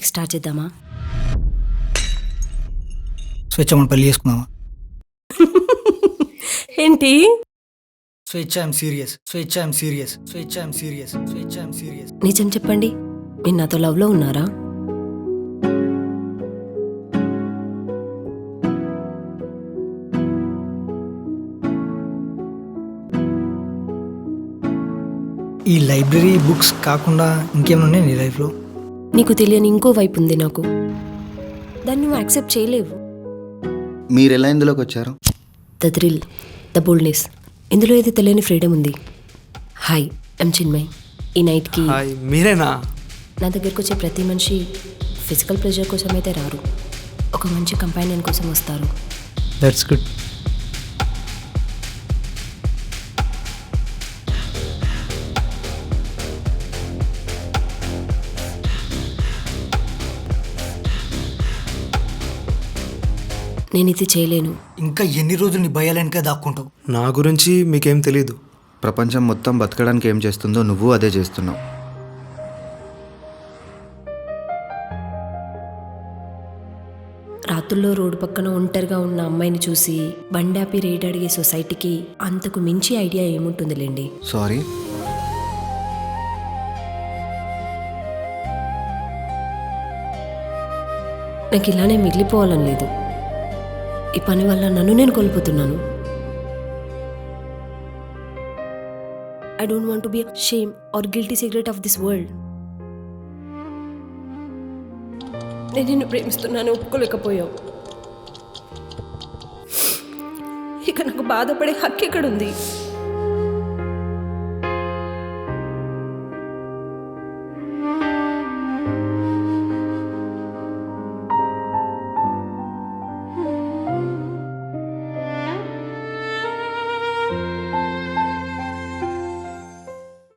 Next start చేద్దామా? స్వేచ్ఛ మనం పెళ్లి చేసుకుందామా? ఏంటి? స్వేచ్ఛ ఐఎమ్ సీరియస్, స్వేచ్ఛ ఐఎమ్ సీరియస్, స్వేచ్ఛ ఐఎమ్ సీరియస్, స్వేచ్ఛ ఐఎమ్ సీరియస్. నిజం చెప్పండి, మీరు నాతో లవ్లో ఉన్నారా? ఈ లైబ్రరీ బుక్స్ కాకుండా ఇంకేమైనా ఉన్నాయి నీ లైఫ్లో? నీకు తెలియని ఇంకో వైపు ఉంది నాకు, దాన్ని నువ్వు యాక్సెప్ట్ చేయలేవు. మీరు ఎలా ఇందులోకి వచ్చారు? ద థ్రిల్, ద బోల్డ్నెస్, ఇందులో ఏది తెలియని ఫ్రీడమ్ ఉంది. Hi, I'm Chinmay. ఈ నైట్కి హాయ్, మీరేనా? నా దగ్గరకు వచ్చే ప్రతి మనిషి ఫిజికల్ ప్లెజర్ కోసం అయితే రారు, ఒక మంచి కంపానియన్ కోసం వస్తారు. That's good. నేను ఇది చేయలేను. ఇంకా ఎన్ని రోజులు నీ భయాలనికే దాక్కుంటావు? నా గురించి మీకేం తెలీదు. ప్రపంచం మొత్తం బతకడానికి ఏం చేస్తుందో నువ్వు అదే చేస్తున్నావు. రాత్రుల్లో రోడ్డు పక్కన ఒంటరిగా ఉన్న అమ్మాయిని చూసి బండాపి రేట్ అడిగే సొసైటీకి అంతకు మించి ఐడియా ఏముంటుందిలేండి. సారీ. నాకు ఇలానే మిగిలిపోవాలని లేదు. ఈ పని వల్ల నన్ను నేను కోల్పోతున్నాను. I don't want to be shame or guilty secret of this world. నేను నిన్ను ప్రేమిస్తున్నాను, ఒప్పుకోలేకపోయావు. ఇక నాకు బాధపడే హక్కు ఎక్కడుంది?